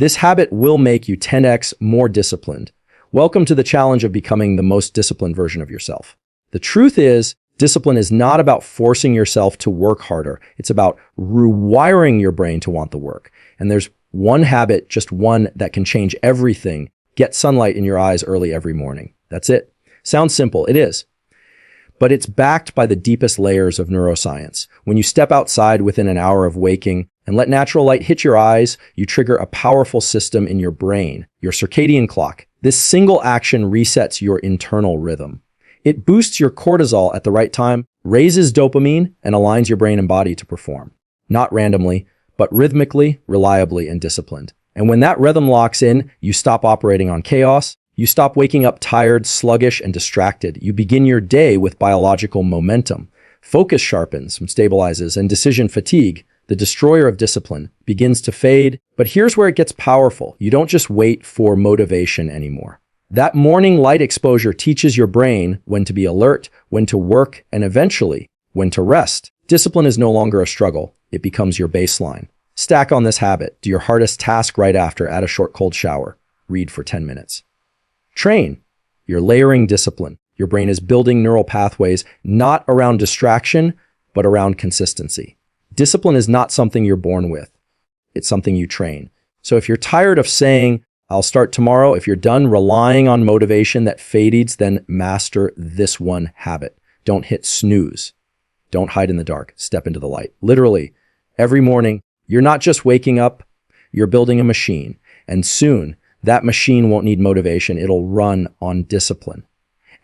This habit will make you 10x more disciplined. Welcome to the challenge of becoming the most disciplined version of yourself. The truth is, discipline is not about forcing yourself to work harder. It's about rewiring your brain to want the work. And there's one habit, just one, that can change everything. Get sunlight in your eyes early every morning. That's it. Sounds simple. It is. But it's backed by the deepest layers of neuroscience. When you step outside within an hour of waking and let natural light hit your eyes, you trigger a powerful system in your brain, your circadian clock. This single action resets your internal rhythm. It boosts your cortisol at the right time, raises dopamine, and aligns your brain and body to perform. Not randomly, but rhythmically, reliably, and disciplined. And when that rhythm locks in, you stop operating on chaos. You stop waking up tired, sluggish, and distracted. You begin your day with biological momentum. Focus sharpens, stabilizes, and decision fatigue, the destroyer of discipline, begins to fade. But here's where it gets powerful. You don't just wait for motivation anymore. That morning light exposure teaches your brain when to be alert, when to work, and eventually, when to rest. Discipline is no longer a struggle. It becomes your baseline. Stack on this habit. Do your hardest task right after. Add a short cold shower. Read for 10 minutes. Train. You're layering discipline. Your brain is building neural pathways, not around distraction, but around consistency. Discipline is not something you're born with. It's something you train. So if you're tired of saying, I'll start tomorrow, if you're done relying on motivation that fades, then master this one habit. Don't hit snooze. Don't hide in the dark. Step into the light. Literally, every morning, you're not just waking up, you're building a machine. And soon, that machine won't need motivation. It'll run on discipline.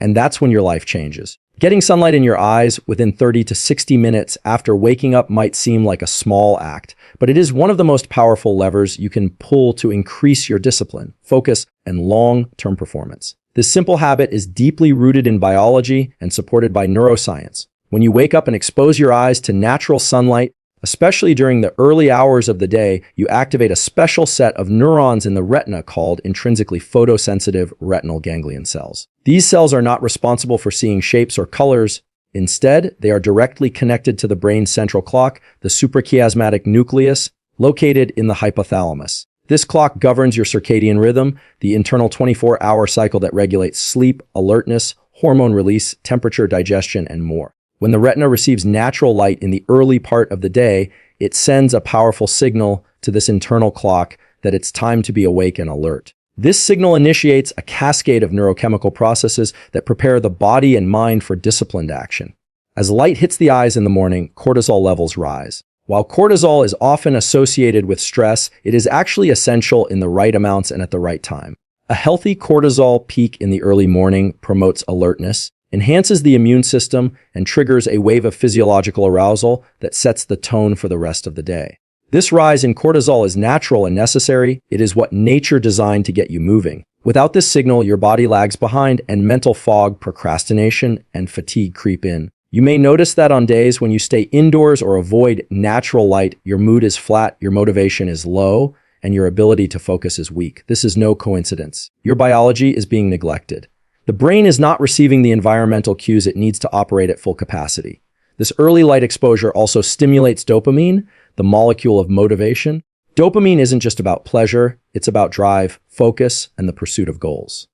And that's when your life changes. Getting sunlight in your eyes within 30 to 60 minutes after waking up might seem like a small act, but it is one of the most powerful levers you can pull to increase your discipline, focus, and long-term performance. This simple habit is deeply rooted in biology and supported by neuroscience. When you wake up and expose your eyes to natural sunlight, especially during the early hours of the day, you activate a special set of neurons in the retina called intrinsically photosensitive retinal ganglion cells. These cells are not responsible for seeing shapes or colors. Instead, they are directly connected to the brain's central clock, the suprachiasmatic nucleus, located in the hypothalamus. This clock governs your circadian rhythm, the internal 24-hour cycle that regulates sleep, alertness, hormone release, temperature, digestion, and more. When the retina receives natural light in the early part of the day, it sends a powerful signal to this internal clock that it's time to be awake and alert. This signal initiates a cascade of neurochemical processes that prepare the body and mind for disciplined action. As light hits the eyes in the morning, cortisol levels rise. While cortisol is often associated with stress, it is actually essential in the right amounts and at the right time. A healthy cortisol peak in the early morning promotes alertness, enhances the immune system, and triggers a wave of physiological arousal that sets the tone for the rest of the day. This rise in cortisol is natural and necessary. It is what nature designed to get you moving. Without this signal, your body lags behind and mental fog, procrastination, and fatigue creep in. You may notice that on days when you stay indoors or avoid natural light, your mood is flat, your motivation is low, and your ability to focus is weak. This is no coincidence. Your biology is being neglected. The brain is not receiving the environmental cues it needs to operate at full capacity. This early light exposure also stimulates dopamine, the molecule of motivation. Dopamine isn't just about pleasure, it's about drive, focus, and the pursuit of goals.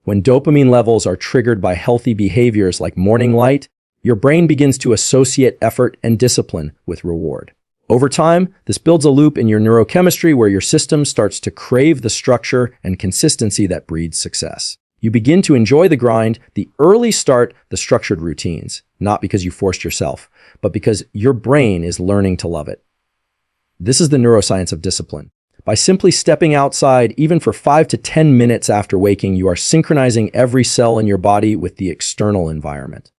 When dopamine levels are triggered by healthy behaviors like morning light, your brain begins to associate effort and discipline with reward. Over time, this builds a loop in your neurochemistry where your system starts to crave the structure and consistency that breeds success. You begin to enjoy the grind, the early start, the structured routines, not because you forced yourself, but because your brain is learning to love it. This is the neuroscience of discipline. By simply stepping outside, even for 5 to 10 minutes after waking, you are synchronizing every cell in your body with the external environment.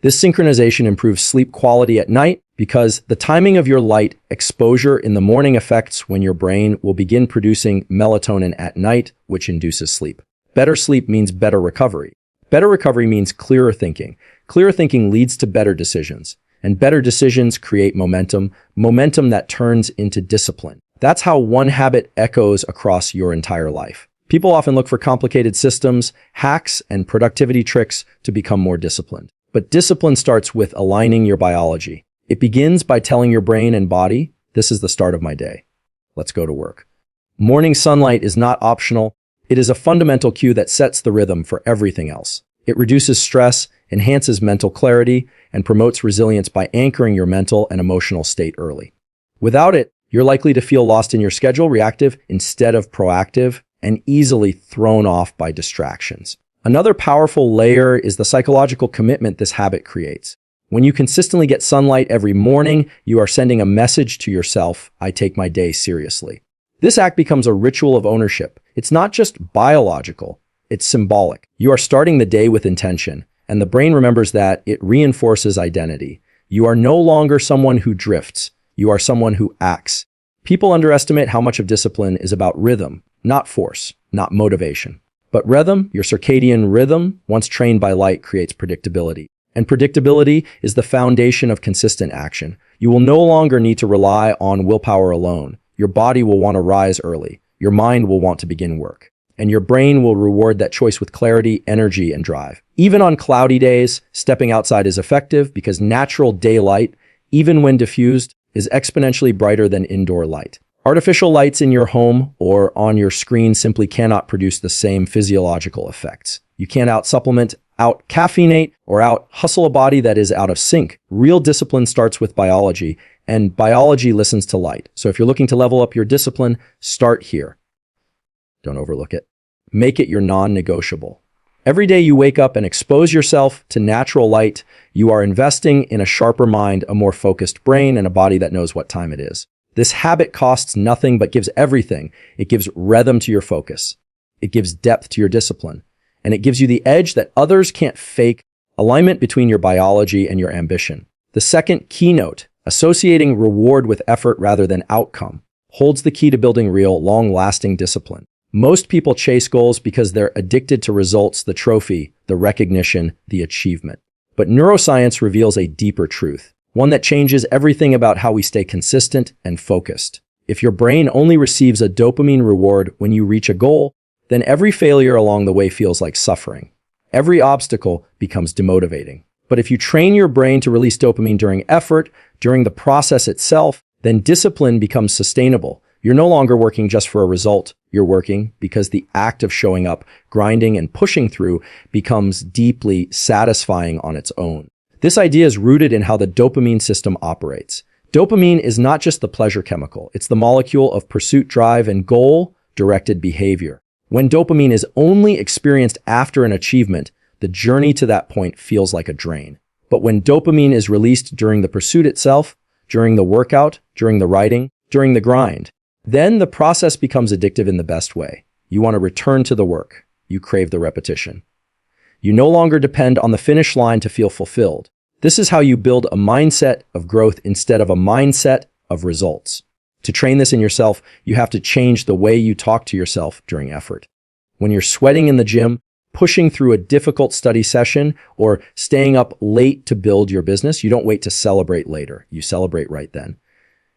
This synchronization improves sleep quality at night because the timing of your light exposure in the morning affects when your brain will begin producing melatonin at night, which induces sleep. Better sleep means better recovery. Better recovery means clearer thinking. Clearer thinking leads to better decisions. And better decisions create momentum, momentum that turns into discipline. That's how one habit echoes across your entire life. People often look for complicated systems, hacks, and productivity tricks to become more disciplined. But discipline starts with aligning your biology. It begins by telling your brain and body, this is the start of my day. Let's go to work. Morning sunlight is not optional. It is a fundamental cue that sets the rhythm for everything else. It reduces stress, enhances mental clarity, and promotes resilience by anchoring your mental and emotional state early. Without it, you're likely to feel lost in your schedule, reactive instead of proactive, and easily thrown off by distractions. Another powerful layer is the psychological commitment this habit creates. When you consistently get sunlight every morning, you are sending a message to yourself, I take my day seriously. This act becomes a ritual of ownership. It's not just biological, it's symbolic. You are starting the day with intention, and the brain remembers that. It reinforces identity. You are no longer someone who drifts. You are someone who acts. People underestimate how much of discipline is about rhythm, not force, not motivation. But rhythm, your circadian rhythm, once trained by light, creates predictability. And predictability is the foundation of consistent action. You will no longer need to rely on willpower alone. Your body will want to rise early. Your mind will want to begin work. And your brain will reward that choice with clarity, energy, and drive. Even on cloudy days, stepping outside is effective because natural daylight, even when diffused, is exponentially brighter than indoor light. Artificial lights in your home or on your screen simply cannot produce the same physiological effects. You can't out-supplement, out-caffeinate, or out-hustle a body that is out of sync. Real discipline starts with biology, and biology listens to light. So if you're looking to level up your discipline, start here. Don't overlook it. Make it your non-negotiable. Every day you wake up and expose yourself to natural light, you are investing in a sharper mind, a more focused brain, and a body that knows what time it is. This habit costs nothing but gives everything. It gives rhythm to your focus. It gives depth to your discipline. And it gives you the edge that others can't fake, alignment between your biology and your ambition. The second keynote, associating reward with effort rather than outcome, holds the key to building real, long-lasting discipline. Most people chase goals because they're addicted to results, the trophy, the recognition, the achievement. But neuroscience reveals a deeper truth, one that changes everything about how we stay consistent and focused. If your brain only receives a dopamine reward when you reach a goal, then every failure along the way feels like suffering. Every obstacle becomes demotivating. But if you train your brain to release dopamine during effort, during the process itself, then discipline becomes sustainable. You're no longer working just for a result. You're working because the act of showing up, grinding, and pushing through becomes deeply satisfying on its own. This idea is rooted in how the dopamine system operates. Dopamine is not just the pleasure chemical. It's the molecule of pursuit, drive, and goal-directed behavior. When dopamine is only experienced after an achievement, the journey to that point feels like a drain. But when dopamine is released during the pursuit itself, during the workout, during the writing, during the grind, then the process becomes addictive in the best way. You want to return to the work. You crave the repetition. You no longer depend on the finish line to feel fulfilled. This is how you build a mindset of growth instead of a mindset of results. To train this in yourself, you have to change the way you talk to yourself during effort. When you're sweating in the gym, pushing through a difficult study session, or staying up late to build your business, you don't wait to celebrate later. You celebrate right then.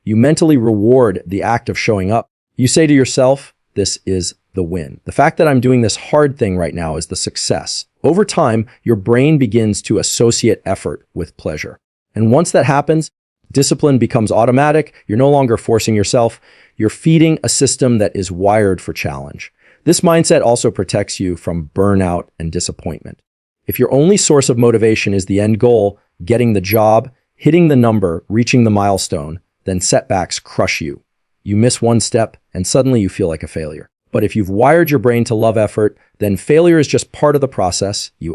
You mentally reward the act of showing up. You say to yourself, this is the win. The fact that I'm doing this hard thing right now is the success. Over time, your brain begins to associate effort with pleasure. And once that happens, discipline becomes automatic. You're no longer forcing yourself. You're feeding a system that is wired for challenge. This mindset also protects you from burnout and disappointment. If your only source of motivation is the end goal, getting the job, hitting the number, reaching the milestone, then setbacks crush you. You miss one step, and suddenly you feel like a failure. But if you've wired your brain to love effort, then failure is just part of the process. You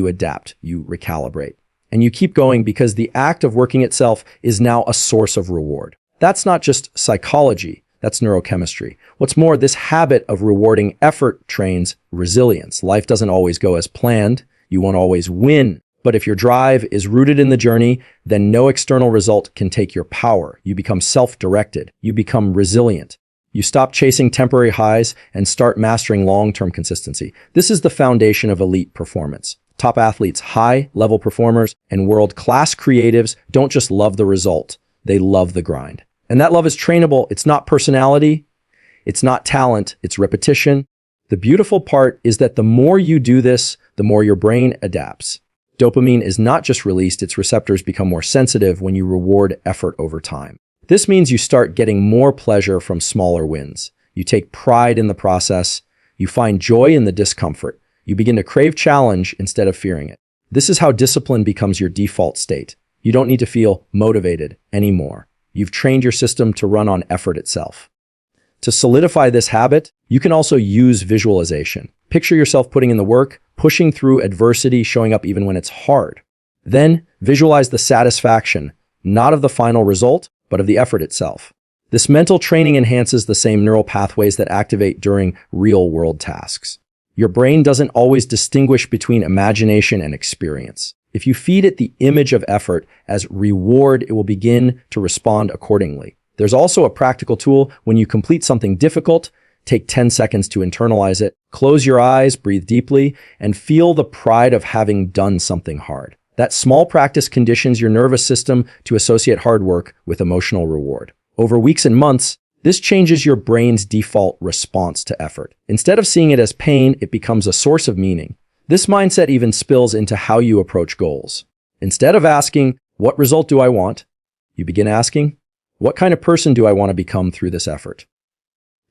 adapt, you recalibrate, and you keep going because the act of working itself is now a source of reward. That's not just psychology, that's neurochemistry. What's more, this habit of rewarding effort trains resilience. Life doesn't always go as planned. You won't always win. But if your drive is rooted in the journey, then no external result can take your power. You become self-directed. You become resilient. You stop chasing temporary highs and start mastering long-term consistency. This is the foundation of elite performance. Top athletes, high-level performers, and world-class creatives don't just love the result. They love the grind. And that love is trainable. It's not personality. It's not talent. It's repetition. The beautiful part is that the more you do this, the more your brain adapts. Dopamine is not just released, its receptors become more sensitive when you reward effort over time. This means you start getting more pleasure from smaller wins. You take pride in the process. You find joy in the discomfort. You begin to crave challenge instead of fearing it. This is how discipline becomes your default state. You don't need to feel motivated anymore. You've trained your system to run on effort itself. To solidify this habit, you can also use visualization. Picture yourself putting in the work, pushing through adversity, showing up even when it's hard. Then visualize the satisfaction, not of the final result, but of the effort itself. This mental training enhances the same neural pathways that activate during real-world tasks. Your brain doesn't always distinguish between imagination and experience. If you feed it the image of effort as reward, it will begin to respond accordingly. There's also a practical tool. When you complete something difficult, take 10 seconds to internalize it. Close your eyes, breathe deeply, and feel the pride of having done something hard. That small practice conditions your nervous system to associate hard work with emotional reward. Over weeks and months, this changes your brain's default response to effort. Instead of seeing it as pain, it becomes a source of meaning. This mindset even spills into how you approach goals. Instead of asking, "What result do I want?" you begin asking, "What kind of person do I want to become through this effort?"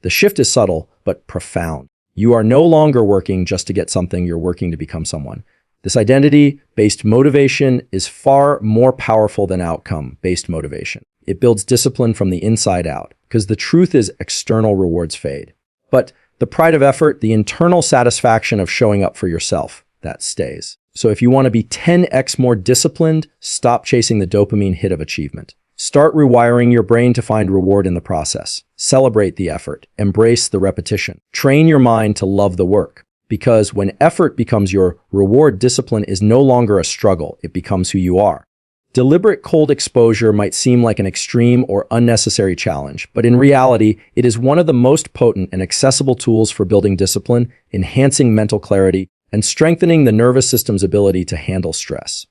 The shift is subtle, but profound. You are no longer working just to get something, you're working to become someone. This identity-based motivation is far more powerful than outcome-based motivation. It builds discipline from the inside out, because the truth is external rewards fade. But the pride of effort, the internal satisfaction of showing up for yourself, that stays. So if you want to be 10x more disciplined, stop chasing the dopamine hit of achievement. Start rewiring your brain to find reward in the process. Celebrate the effort. Embrace the repetition. Train your mind to love the work. Because when effort becomes your reward, discipline is no longer a struggle. It becomes who you are. Deliberate cold exposure might seem like an extreme or unnecessary challenge, but in reality, it is one of the most potent and accessible tools for building discipline, enhancing mental clarity, and strengthening the nervous system's ability to handle stress.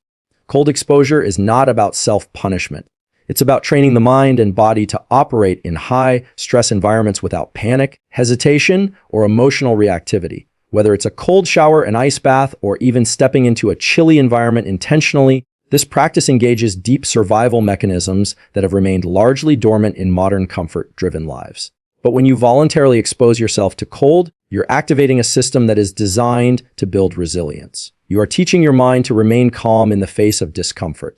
Cold exposure is not about self-punishment. It's about training the mind and body to operate in high-stress environments without panic, hesitation, or emotional reactivity. Whether it's a cold shower, an ice bath, or even stepping into a chilly environment intentionally, this practice engages deep survival mechanisms that have remained largely dormant in modern comfort-driven lives. But when you voluntarily expose yourself to cold, you're activating a system that is designed to build resilience. You are teaching your mind to remain calm in the face of discomfort.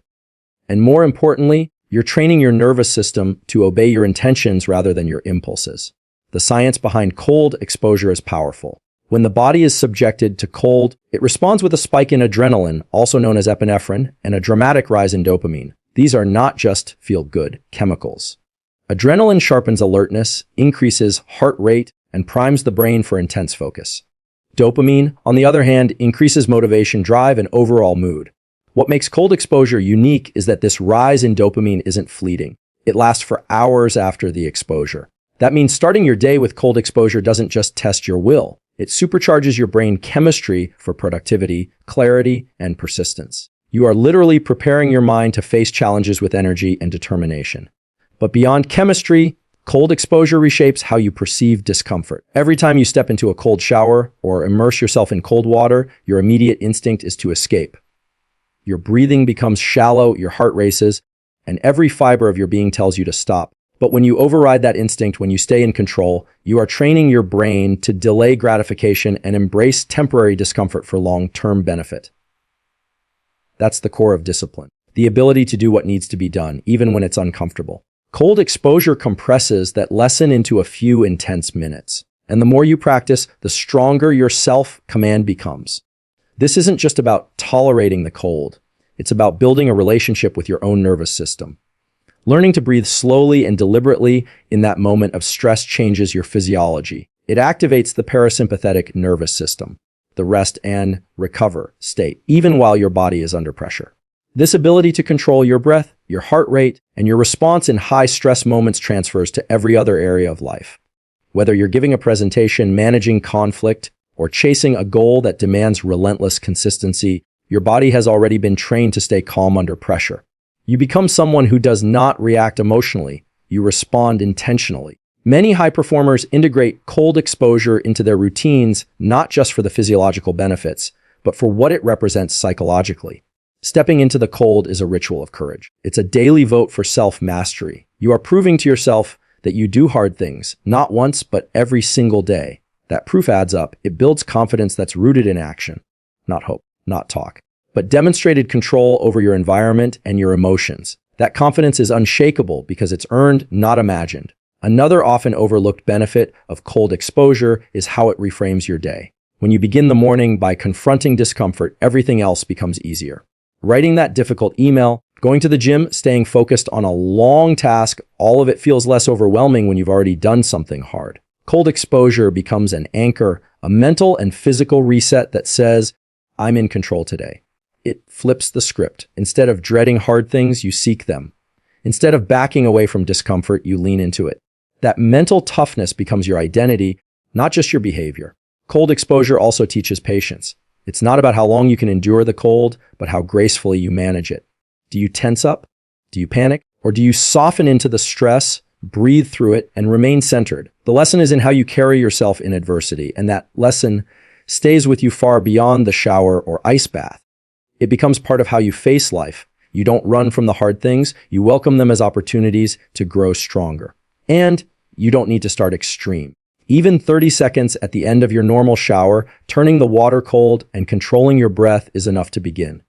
And more importantly, you're training your nervous system to obey your intentions rather than your impulses. The science behind cold exposure is powerful. When the body is subjected to cold, it responds with a spike in adrenaline, also known as epinephrine, and a dramatic rise in dopamine. These are not just feel-good chemicals. Adrenaline sharpens alertness, increases heart rate, and primes the brain for intense focus. Dopamine, on the other hand, increases motivation, drive, and overall mood. What makes cold exposure unique is that this rise in dopamine isn't fleeting. It lasts for hours after the exposure. That means starting your day with cold exposure doesn't just test your will. It supercharges your brain chemistry for productivity, clarity, and persistence. You are literally preparing your mind to face challenges with energy and determination. But beyond chemistry, cold exposure reshapes how you perceive discomfort. Every time you step into a cold shower or immerse yourself in cold water, your immediate instinct is to escape. Your breathing becomes shallow, your heart races, and every fiber of your being tells you to stop. But when you override that instinct, when you stay in control, you are training your brain to delay gratification and embrace temporary discomfort for long-term benefit. That's the core of discipline, the ability to do what needs to be done, even when it's uncomfortable. Cold exposure compresses that lesson into a few intense minutes. And the more you practice, the stronger your self-command becomes. This isn't just about tolerating the cold. It's about building a relationship with your own nervous system. Learning to breathe slowly and deliberately in that moment of stress changes your physiology. It activates the parasympathetic nervous system, the rest and recover state, even while your body is under pressure. This ability to control your breath, your heart rate, and your response in high-stress moments transfers to every other area of life. Whether you're giving a presentation, managing conflict, or chasing a goal that demands relentless consistency, your body has already been trained to stay calm under pressure. You become someone who does not react emotionally. You respond intentionally. Many high performers integrate cold exposure into their routines, not just for the physiological benefits, but for what it represents psychologically. Stepping into the cold is a ritual of courage. It's a daily vote for self-mastery. You are proving to yourself that you do hard things, not once, but every single day. That proof adds up. It builds confidence that's rooted in action, not hope, not talk, but demonstrated control over your environment and your emotions. That confidence is unshakable because it's earned, not imagined. Another often overlooked benefit of cold exposure is how it reframes your day. When you begin the morning by confronting discomfort, everything else becomes easier. Writing that difficult email, going to the gym, staying focused on a long task, all of it feels less overwhelming when you've already done something hard. Cold exposure becomes an anchor, a mental and physical reset that says, I'm in control today. It flips the script. Instead of dreading hard things, you seek them. Instead of backing away from discomfort, you lean into it. That mental toughness becomes your identity, not just your behavior. Cold exposure also teaches patience. It's not about how long you can endure the cold, but how gracefully you manage it. Do you tense up? Do you panic? Or do you soften into the stress, breathe through it, and remain centered? The lesson is in how you carry yourself in adversity, and that lesson stays with you far beyond the shower or ice bath. It becomes part of how you face life. You don't run from the hard things. You welcome them as opportunities to grow stronger. And you don't need to start extreme. Even 30 seconds at the end of your normal shower, turning the water cold and controlling your breath is enough to begin.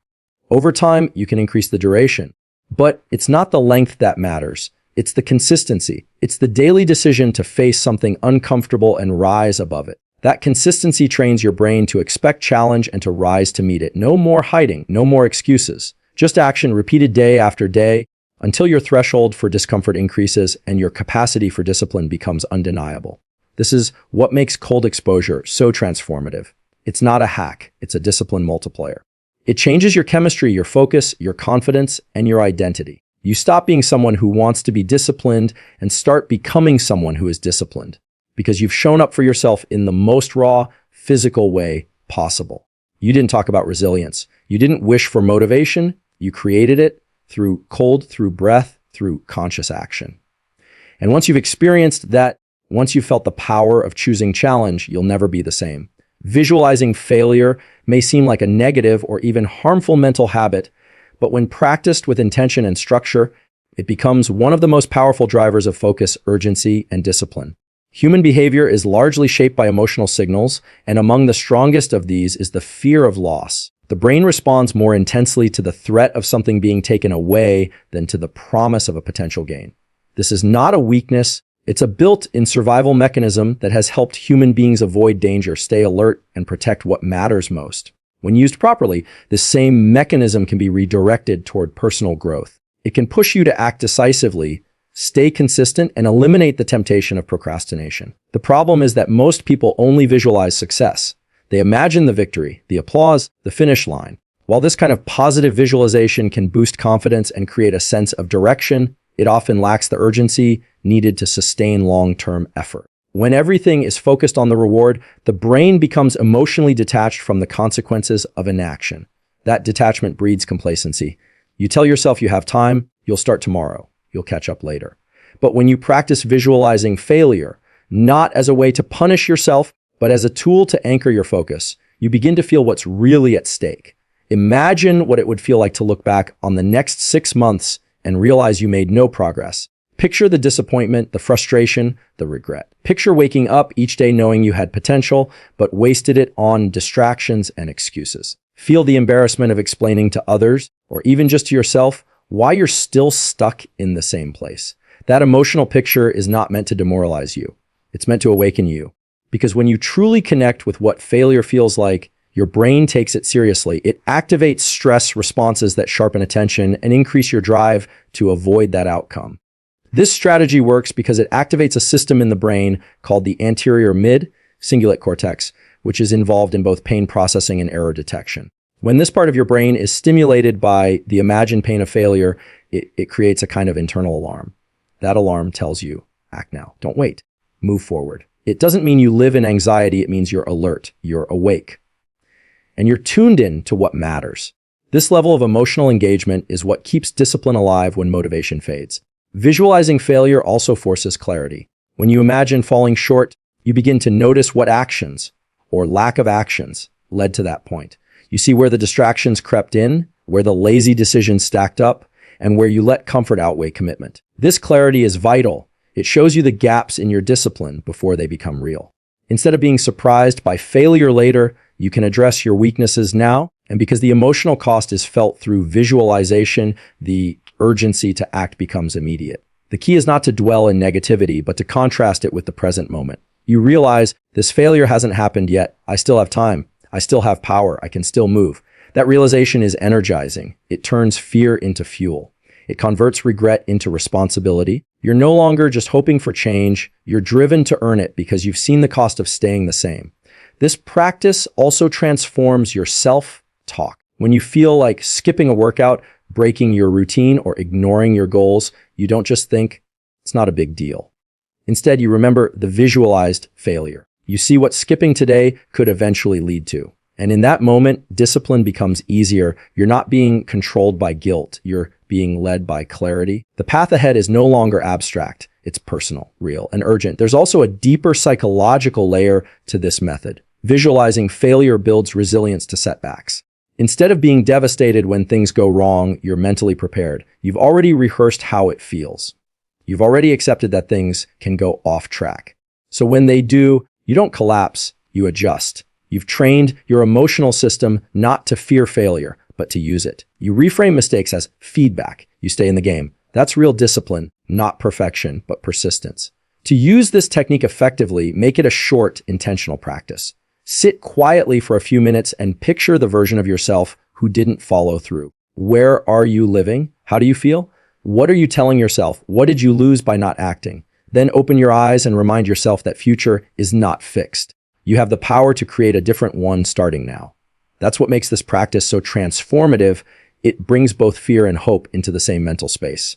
Over time, you can increase the duration. But it's not the length that matters. It's the consistency. It's the daily decision to face something uncomfortable and rise above it. That consistency trains your brain to expect challenge and to rise to meet it. No more hiding, no more excuses. Just action repeated day after day until your threshold for discomfort increases and your capacity for discipline becomes undeniable. This is what makes cold exposure so transformative. It's not a hack, it's a discipline multiplier. It changes your chemistry, your focus, your confidence, and your identity. You stop being someone who wants to be disciplined and start becoming someone who is disciplined because you've shown up for yourself in the most raw, physical way possible. You didn't talk about resilience. You didn't wish for motivation. You created it through cold, through breath, through conscious action. And once you've experienced that, once you've felt the power of choosing challenge, you'll never be the same. Visualizing failure may seem like a negative or even harmful mental habit, but when practiced with intention and structure, it becomes one of the most powerful drivers of focus, urgency, and discipline. Human behavior is largely shaped by emotional signals, and among the strongest of these is the fear of loss. The brain responds more intensely to the threat of something being taken away than to the promise of a potential gain. This is not a weakness. It's a built-in survival mechanism that has helped human beings avoid danger, stay alert, and protect what matters most. When used properly, this same mechanism can be redirected toward personal growth. It can push you to act decisively, stay consistent, and eliminate the temptation of procrastination. The problem is that most people only visualize success. They imagine the victory, the applause, the finish line. While this kind of positive visualization can boost confidence and create a sense of direction, it often lacks the urgency needed to sustain long-term effort. When everything is focused on the reward, the brain becomes emotionally detached from the consequences of inaction. That detachment breeds complacency. You tell yourself you have time, you'll start tomorrow, you'll catch up later. But when you practice visualizing failure, not as a way to punish yourself, but as a tool to anchor your focus, you begin to feel what's really at stake. Imagine what it would feel like to look back on the next 6 months and realize you made no progress. Picture the disappointment, the frustration, the regret. Picture waking up each day knowing you had potential, but wasted it on distractions and excuses. Feel the embarrassment of explaining to others, or even just to yourself, why you're still stuck in the same place. That emotional picture is not meant to demoralize you. It's meant to awaken you. Because when you truly connect with what failure feels like, your brain takes it seriously. It activates stress responses that sharpen attention and increase your drive to avoid that outcome. This strategy works because it activates a system in the brain called the anterior mid-cingulate cortex, which is involved in both pain processing and error detection. When this part of your brain is stimulated by the imagined pain of failure, it creates a kind of internal alarm. That alarm tells you, act now, don't wait, move forward. It doesn't mean you live in anxiety, it means you're alert, you're awake, and you're tuned in to what matters. This level of emotional engagement is what keeps discipline alive when motivation fades. Visualizing failure also forces clarity. When you imagine falling short, you begin to notice what actions, or lack of actions, led to that point. You see where the distractions crept in, where the lazy decisions stacked up, and where you let comfort outweigh commitment. This clarity is vital. It shows you the gaps in your discipline before they become real. Instead of being surprised by failure later, you can address your weaknesses now, and because the emotional cost is felt through visualization, the urgency to act becomes immediate. The key is not to dwell in negativity, but to contrast it with the present moment. You realize this failure hasn't happened yet. I still have time. I still have power. I can still move. That realization is energizing. It turns fear into fuel. It converts regret into responsibility. You're no longer just hoping for change. You're driven to earn it because you've seen the cost of staying the same. This practice also transforms your self-talk. When you feel like skipping a workout, breaking your routine, or ignoring your goals, you don't just think, it's not a big deal. Instead, you remember the visualized failure. You see what skipping today could eventually lead to. And in that moment, discipline becomes easier. You're not being controlled by guilt. You're being led by clarity. The path ahead is no longer abstract. It's personal, real, and urgent. There's also a deeper psychological layer to this method. Visualizing failure builds resilience to setbacks. Instead of being devastated when things go wrong, you're mentally prepared. You've already rehearsed how it feels. You've already accepted that things can go off track. So when they do, you don't collapse, you adjust. You've trained your emotional system not to fear failure, but to use it. You reframe mistakes as feedback. You stay in the game. That's real discipline, not perfection, but persistence. To use this technique effectively, make it a short, intentional practice. Sit quietly for a few minutes and picture the version of yourself who didn't follow through. Where are you living? How do you feel? What are you telling yourself? What did you lose by not acting? Then open your eyes and remind yourself that future is not fixed. You have the power to create a different one starting now. That's what makes this practice so transformative. It brings both fear and hope into the same mental space.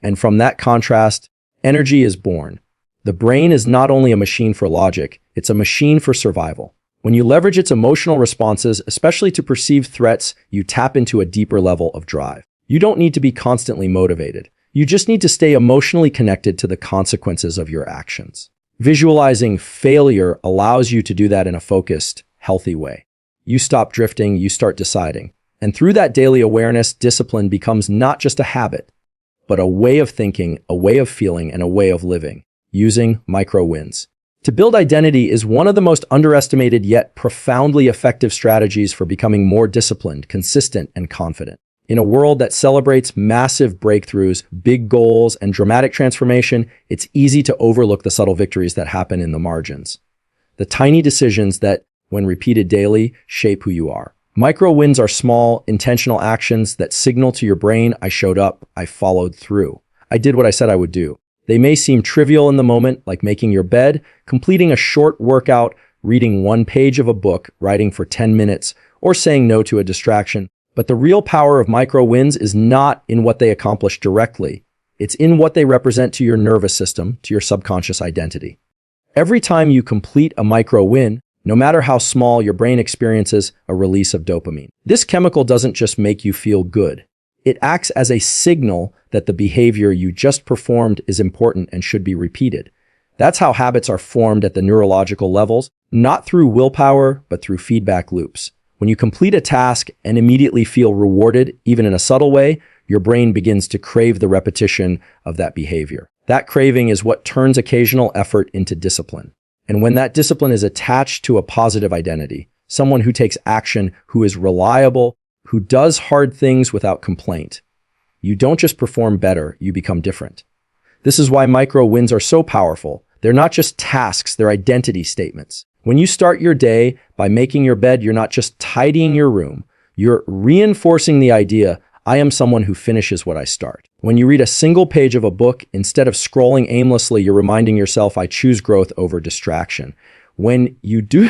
And from that contrast, energy is born. The brain is not only a machine for logic, it's a machine for survival. When you leverage its emotional responses, especially to perceived threats, you tap into a deeper level of drive. You don't need to be constantly motivated. You just need to stay emotionally connected to the consequences of your actions. Visualizing failure allows you to do that in a focused, healthy way. You stop drifting, you start deciding. And through that daily awareness, discipline becomes not just a habit, but a way of thinking, a way of feeling, and a way of living, using micro wins. To build identity is one of the most underestimated yet profoundly effective strategies for becoming more disciplined, consistent, and confident. In a world that celebrates massive breakthroughs, big goals, and dramatic transformation, it's easy to overlook the subtle victories that happen in the margins. The tiny decisions that, when repeated daily, shape who you are. Micro wins are small, intentional actions that signal to your brain, I showed up, I followed through. I did what I said I would do. They may seem trivial in the moment, like making your bed, completing a short workout, reading one page of a book, writing for 10 minutes, or saying no to a distraction. But the real power of micro wins is not in what they accomplish directly. It's in what they represent to your nervous system, to your subconscious identity. Every time you complete a micro win, no matter how small, your brain experiences a release of dopamine. This chemical doesn't just make you feel good. It acts as a signal that the behavior you just performed is important and should be repeated. That's how habits are formed at the neurological levels, not through willpower, but through feedback loops. When you complete a task and immediately feel rewarded, even in a subtle way, your brain begins to crave the repetition of that behavior. That craving is what turns occasional effort into discipline. And when that discipline is attached to a positive identity, someone who takes action, who is reliable, who does hard things without complaint, you don't just perform better, you become different. This is why micro wins are so powerful. They're not just tasks, they're identity statements. When you start your day by making your bed, you're not just tidying your room, you're reinforcing the idea, I am someone who finishes what I start. When you read a single page of a book, instead of scrolling aimlessly, you're reminding yourself, I choose growth over distraction. When you do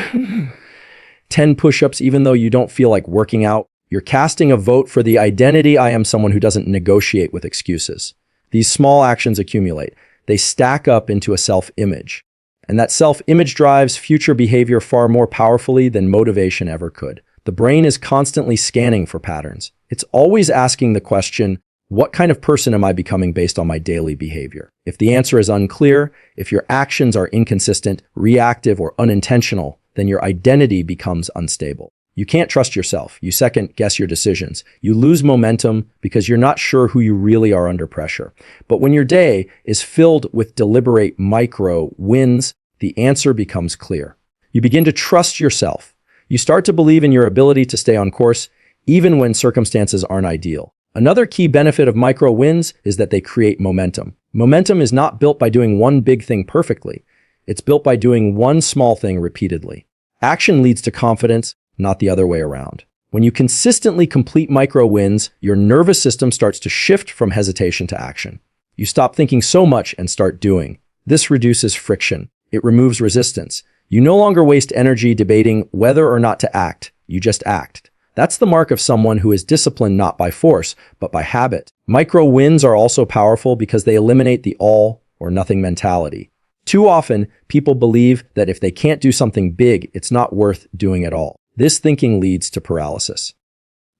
10 push-ups, even though you don't feel like working out, you're casting a vote for the identity, I am someone who doesn't negotiate with excuses. These small actions accumulate. They stack up into a self-image. And that self-image drives future behavior far more powerfully than motivation ever could. The brain is constantly scanning for patterns. It's always asking the question, what kind of person am I becoming based on my daily behavior? If the answer is unclear, if your actions are inconsistent, reactive, or unintentional, then your identity becomes unstable. You can't trust yourself. You second guess your decisions. You lose momentum because you're not sure who you really are under pressure. But when your day is filled with deliberate micro wins, the answer becomes clear. You begin to trust yourself. You start to believe in your ability to stay on course, even when circumstances aren't ideal. Another key benefit of micro wins is that they create momentum. Momentum is not built by doing one big thing perfectly. It's built by doing one small thing repeatedly. Action leads to confidence, not the other way around. When you consistently complete micro wins, your nervous system starts to shift from hesitation to action. You stop thinking so much and start doing. This reduces friction. It removes resistance. You no longer waste energy debating whether or not to act. You just act. That's the mark of someone who is disciplined not by force, but by habit. Micro wins are also powerful because they eliminate the all or nothing mentality. Too often, people believe that if they can't do something big, it's not worth doing at all. This thinking leads to paralysis.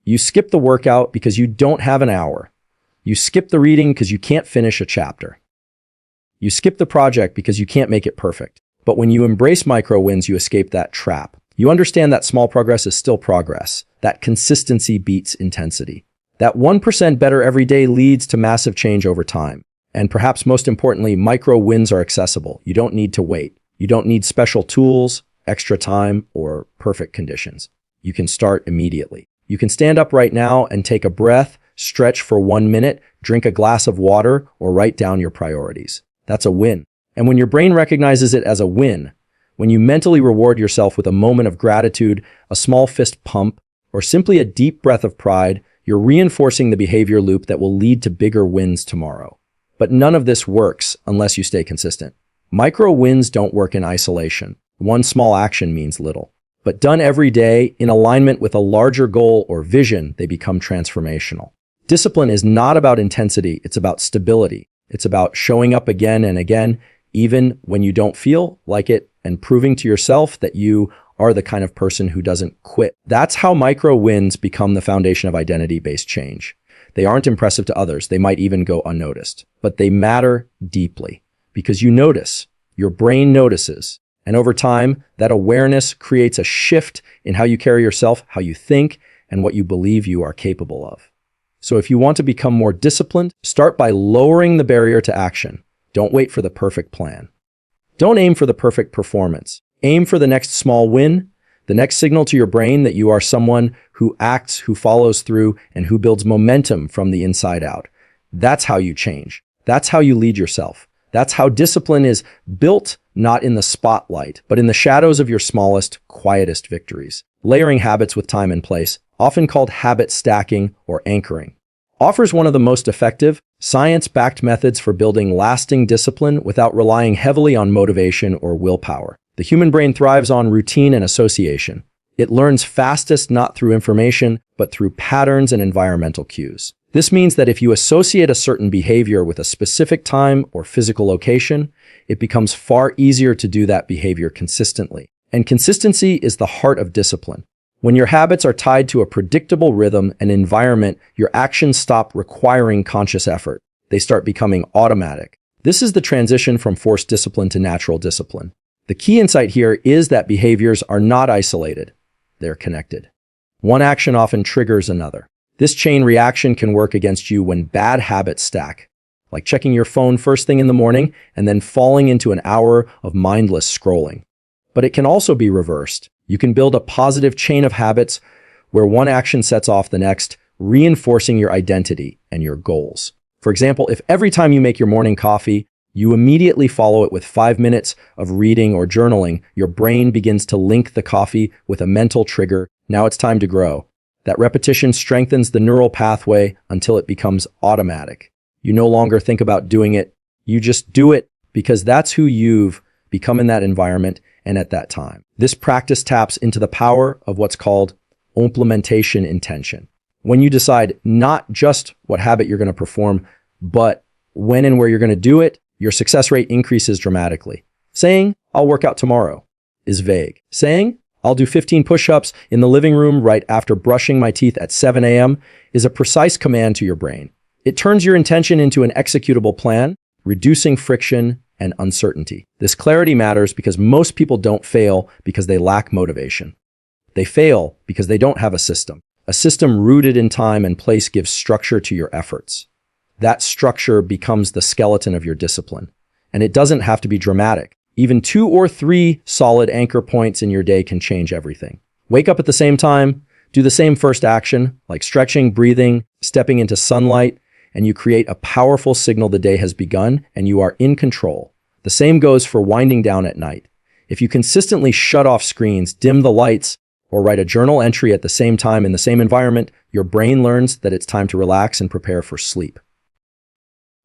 You skip the workout because you don't have an hour. You skip the reading because you can't finish a chapter. You skip the project because you can't make it perfect. But when you embrace micro wins, you escape that trap. You understand that small progress is still progress. That consistency beats intensity. That 1% better every day leads to massive change over time. And perhaps most importantly, micro wins are accessible. You don't need to wait. You don't need special tools, extra time, or perfect conditions. You can start immediately. You can stand up right now and take a breath, stretch for 1 minute, drink a glass of water, or write down your priorities. That's a win. And when your brain recognizes it as a win, when you mentally reward yourself with a moment of gratitude, a small fist pump, or simply a deep breath of pride, you're reinforcing the behavior loop that will lead to bigger wins tomorrow. But none of this works unless you stay consistent. Micro wins don't work in isolation. One small action means little. But done every day, in alignment with a larger goal or vision, they become transformational. Discipline is not about intensity, it's about stability. It's about showing up again and again, even when you don't feel like it, and proving to yourself that you are the kind of person who doesn't quit. That's how micro wins become the foundation of identity-based change. They aren't impressive to others. They might even go unnoticed. But they matter deeply because you notice, your brain notices. And over time, that awareness creates a shift in how you carry yourself, how you think, and what you believe you are capable of. So if you want to become more disciplined, start by lowering the barrier to action. Don't wait for the perfect plan. Don't aim for the perfect performance. Aim for the next small win, the next signal to your brain that you are someone who acts, who follows through, and who builds momentum from the inside out. That's how you change. That's how you lead yourself. That's how discipline is built, not in the spotlight, but in the shadows of your smallest, quietest victories. Layering habits with time and place, often called habit stacking or anchoring, offers one of the most effective, science-backed methods for building lasting discipline without relying heavily on motivation or willpower. The human brain thrives on routine and association. It learns fastest not through information, but through patterns and environmental cues. This means that if you associate a certain behavior with a specific time or physical location, it becomes far easier to do that behavior consistently. And consistency is the heart of discipline. When your habits are tied to a predictable rhythm and environment, your actions stop requiring conscious effort. They start becoming automatic. This is the transition from forced discipline to natural discipline. The key insight here is that behaviors are not isolated. They're connected. One action often triggers another. This chain reaction can work against you when bad habits stack, like checking your phone first thing in the morning and then falling into an hour of mindless scrolling. But it can also be reversed. You can build a positive chain of habits where one action sets off the next, reinforcing your identity and your goals. For example, if every time you make your morning coffee, you immediately follow it with 5 minutes of reading or journaling, your brain begins to link the coffee with a mental trigger. Now it's time to grow. That repetition strengthens the neural pathway until it becomes automatic. You no longer think about doing it. You just do it because that's who you've become in that environment and at that time. This practice taps into the power of what's called implementation intention. When you decide not just what habit you're going to perform, but when and where you're going to do it, your success rate increases dramatically. Saying, "I'll work out tomorrow," is vague. Saying, "I'll do 15 push-ups in the living room right after brushing my teeth at 7 a.m. is a precise command to your brain. It turns your intention into an executable plan, reducing friction and uncertainty. This clarity matters because most people don't fail because they lack motivation. They fail because they don't have a system. A system rooted in time and place gives structure to your efforts. That structure becomes the skeleton of your discipline. And it doesn't have to be dramatic. Even 2 or 3 solid anchor points in your day can change everything. Wake up at the same time, do the same first action, like stretching, breathing, stepping into sunlight, and you create a powerful signal the day has begun and you are in control. The same goes for winding down at night. If you consistently shut off screens, dim the lights, or write a journal entry at the same time in the same environment, your brain learns that it's time to relax and prepare for sleep.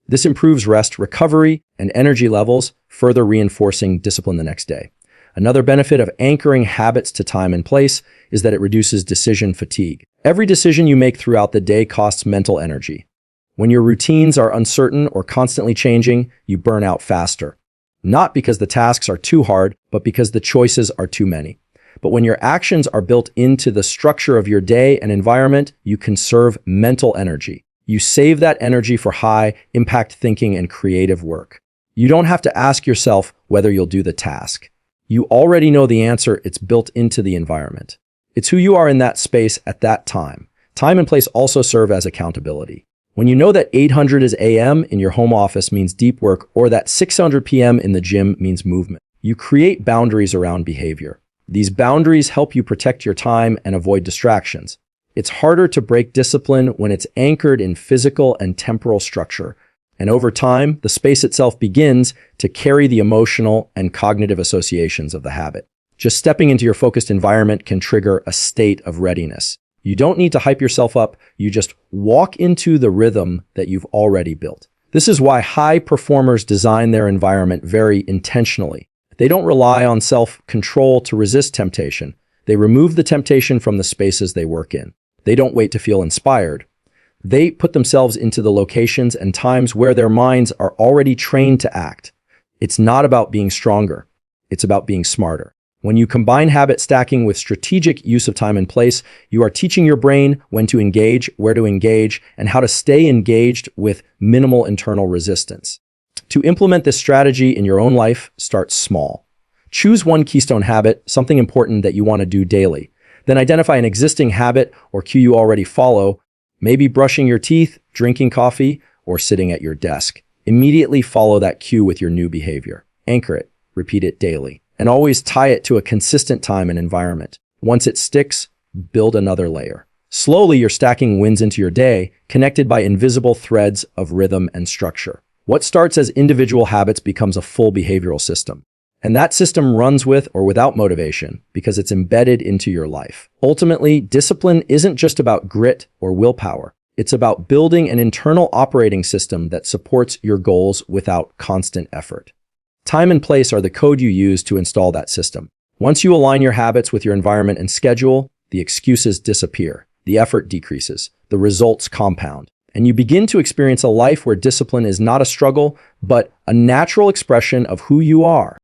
This improves rest, recovery, and energy levels, further reinforcing discipline the next day. Another benefit of anchoring habits to time and place is that it reduces decision fatigue. Every decision you make throughout the day costs mental energy. When your routines are uncertain or constantly changing, you burn out faster. Not because the tasks are too hard, but because the choices are too many. But when your actions are built into the structure of your day and environment, you conserve mental energy. You save that energy for high-impact thinking and creative work. You don't have to ask yourself whether you'll do the task. You already know the answer. It's built into the environment. It's who you are in that space at that time. Time and place also serve as accountability. When you know that 800 is AM in your home office means deep work, or that 600 PM in the gym means movement, you create boundaries around behavior. These boundaries help you protect your time and avoid distractions. It's harder to break discipline when it's anchored in physical and temporal structure. And over time, the space itself begins to carry the emotional and cognitive associations of the habit. Just stepping into your focused environment can trigger a state of readiness. You don't need to hype yourself up. You just walk into the rhythm that you've already built. This is why high performers design their environment very intentionally. They don't rely on self-control to resist temptation. They remove the temptation from the spaces they work in. They don't wait to feel inspired. They put themselves into the locations and times where their minds are already trained to act. It's not about being stronger. It's about being smarter. When you combine habit stacking with strategic use of time and place, you are teaching your brain when to engage, where to engage, and how to stay engaged with minimal internal resistance. To implement this strategy in your own life, start small. Choose one keystone habit, something important that you want to do daily. Then identify an existing habit or cue you already follow, maybe brushing your teeth, drinking coffee, or sitting at your desk. Immediately follow that cue with your new behavior. Anchor it, repeat it daily, and always tie it to a consistent time and environment. Once it sticks, build another layer. Slowly, you're stacking wins into your day, connected by invisible threads of rhythm and structure. What starts as individual habits becomes a full behavioral system. And that system runs with or without motivation because it's embedded into your life. Ultimately, discipline isn't just about grit or willpower. It's about building an internal operating system that supports your goals without constant effort. Time and place are the code you use to install that system. Once you align your habits with your environment and schedule, the excuses disappear, the effort decreases, the results compound, and you begin to experience a life where discipline is not a struggle, but a natural expression of who you are.